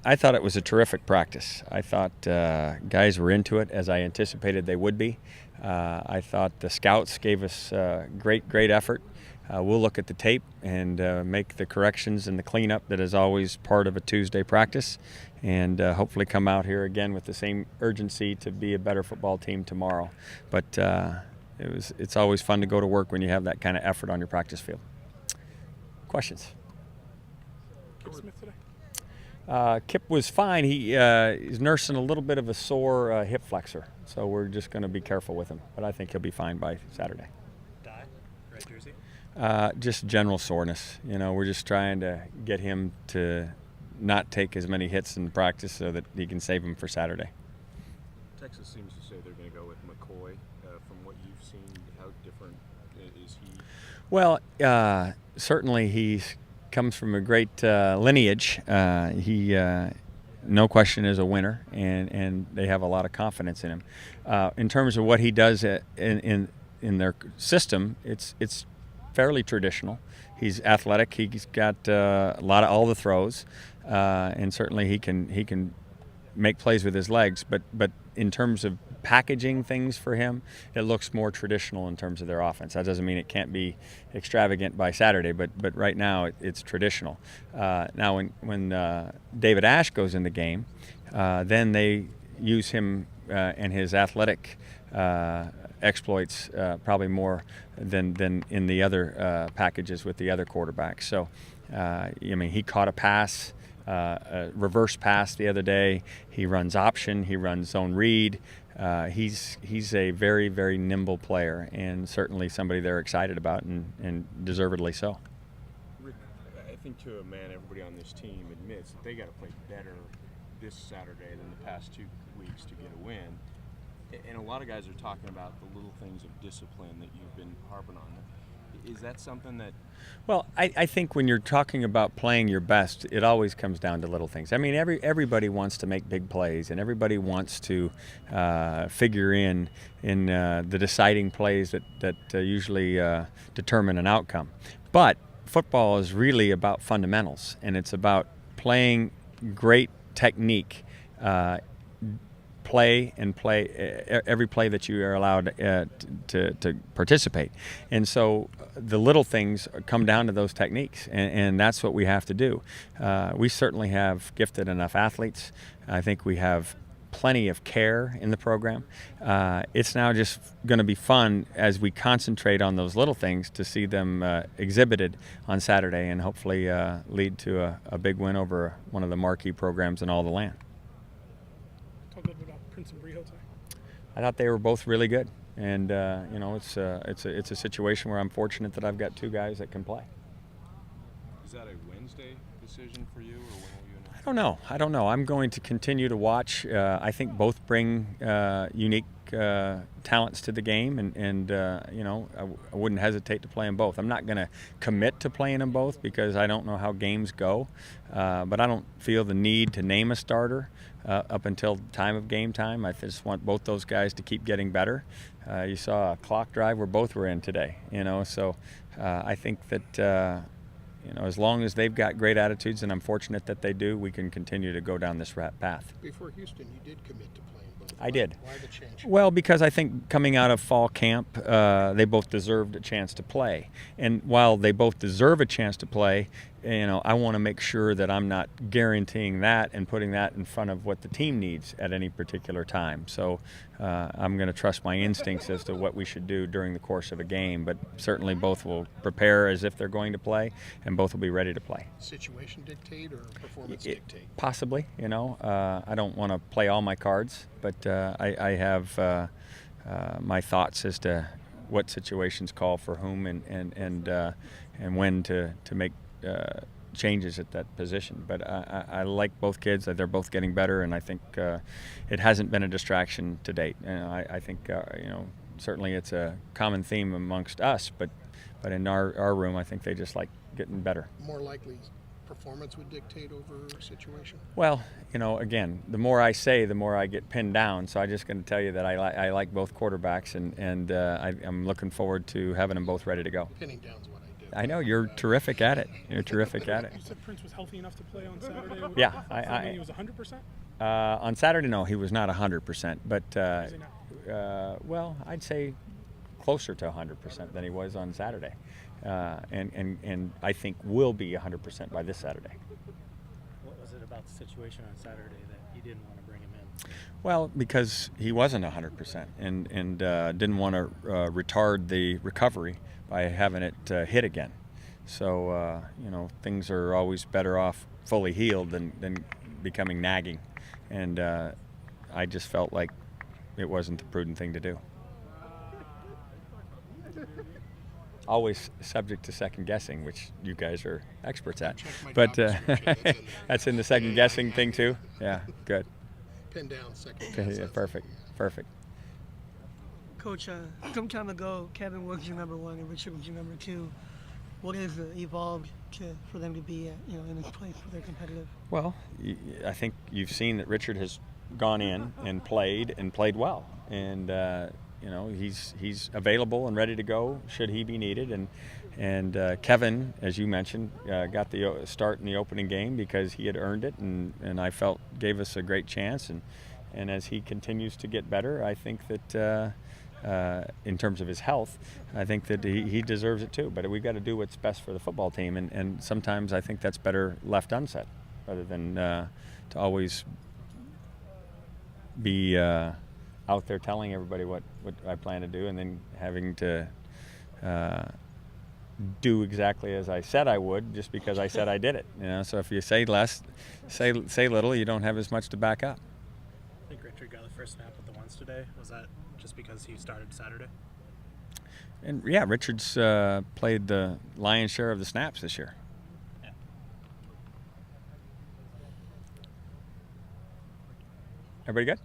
I thought it was a terrific practice. I thought guys were into it as I anticipated they would be. I thought the scouts gave us great effort. We'll look at the tape and make the corrections and the cleanup that is always part of a Tuesday practice, and hopefully come out here again with the same urgency to be a better football team tomorrow. But it's always fun to go to work when you have that kind of effort on your practice field. Questions? Smith today? Kip was fine. He's nursing a little bit of a sore hip flexor, so we're just going to be careful with him. But I think he'll be fine by Saturday. Red jersey? Just general soreness. We're just trying to get him to not take as many hits in practice so that he can save them for Saturday. Texas seems to say they're going to go with McCoy. From what you've seen, how different is he? Well, certainly he comes from a great lineage. He, no question, is a winner, and they have a lot of confidence in him. In terms of what he does in their system, it's fairly traditional. He's athletic. He's got a lot of all the throws, and certainly he can make plays with his legs. But in terms of packaging things for him, it looks more traditional in terms of their offense. That doesn't mean it can't be extravagant by Saturday, but right now it's traditional. Now when David Ash goes in the game, then they use him and his athletic exploits probably more than in the other packages with the other quarterbacks. So, he caught a pass, a reverse pass the other day. He runs option. He runs zone read. He's a very, very nimble player, and certainly somebody they're excited about, and deservedly so. Rick, I think to a man, everybody on this team admits that they got to play better this Saturday than the past 2 weeks to get a win. And a lot of guys are talking about the little things of discipline that you've been harping on. Is that something that... Well, I think when you're talking about playing your best, it always comes down to little things. I mean, everybody wants to make big plays, and everybody wants to figure in the deciding plays that usually determine an outcome. But football is really about fundamentals, and it's about playing great technique. Play every play that you are allowed to participate. And so the little things come down to those techniques, and that's what we have to do. We certainly have gifted enough athletes. I think we have plenty of care in the program. It's now just going to be fun as we concentrate on those little things to see them exhibited on Saturday, and hopefully lead to a big win over one of the marquee programs in all the land. Talk a little bit about Prince and Brehill today. I thought they were both really good, and it's a situation where I'm fortunate that I've got two guys that can play. Is that a Wednesday decision for you, or when will you announce? I don't know. I'm going to continue to watch. I think both bring unique talents to the game, and I wouldn't hesitate to play them both. I'm not going to commit to playing them both because I don't know how games go, but I don't feel the need to name a starter up until time of game time. I just want both those guys to keep getting better. You saw a clock drive where both were in today, so I think that as long as they've got great attitudes, and I'm fortunate that they do, we can continue to go down this path. Before Houston, you did commit to playing both. I did. Why the change? Well, because I think coming out of fall camp, they both deserved a chance to play. And while they both deserve a chance to play, I want to make sure that I'm not guaranteeing that and putting that in front of what the team needs at any particular time. So I'm going to trust my instincts as to what we should do during the course of a game. But certainly both will prepare as if they're going to play, and both will be ready to play. Situation dictate or performance dictate? Possibly. I don't want to play all my cards, but I have my thoughts as to what situations call for whom and when to make changes at that position. But I like both kids. They're both getting better, and I think it hasn't been a distraction to date. I think certainly it's a common theme amongst us, but in our room, I think they just like getting better. More likely performance would dictate over situation? Well, again, the more I say, the more I get pinned down. So I'm just going to tell you that I like both quarterbacks, and I'm looking forward to having them both ready to go. Pinning down's what I do. I know you're terrific at it. You're terrific at it. You said Prince was healthy enough to play on Saturday. Yeah, Does that mean he was 100%? On Saturday, no, he was not 100%, but Is he now? well, I'd say closer to 100% than he was on Saturday, and I think will be 100% by this Saturday. What was it about the situation on Saturday that you didn't want to bring him in? Well, because he wasn't 100% and didn't want to retard the recovery by having it hit again. So, things are always better off fully healed than becoming nagging. And I just felt like it wasn't the prudent thing to do. Always subject to second guessing, which you guys are experts at. Check my But job description. that's in the second guessing thing too? Yeah, good. Pin down second. Okay, guess, yeah, that's perfect, it. perfect. Coach, some time ago, Kevin was your number one and Richard was your number two. What has evolved for them to be, in this place where they're competitive? Well, I think you've seen that Richard has gone in and played well, and he's available and ready to go should he be needed. And Kevin, as you mentioned, got the start in the opening game because he had earned it, and I felt gave us a great chance. And as he continues to get better, I think that. In terms of his health, I think that he deserves it too. But we've got to do what's best for the football team, and sometimes I think that's better left unsaid, rather than to always be out there telling everybody what I plan to do, and then having to do exactly as I said I would, just because I said I did it. So if you say less, say little, you don't have as much to back up. I think Richard got the first snap with the ones today. Was that just because he started Saturday? And yeah, Richard's played the lion's share of the snaps this year. Yeah. Everybody good?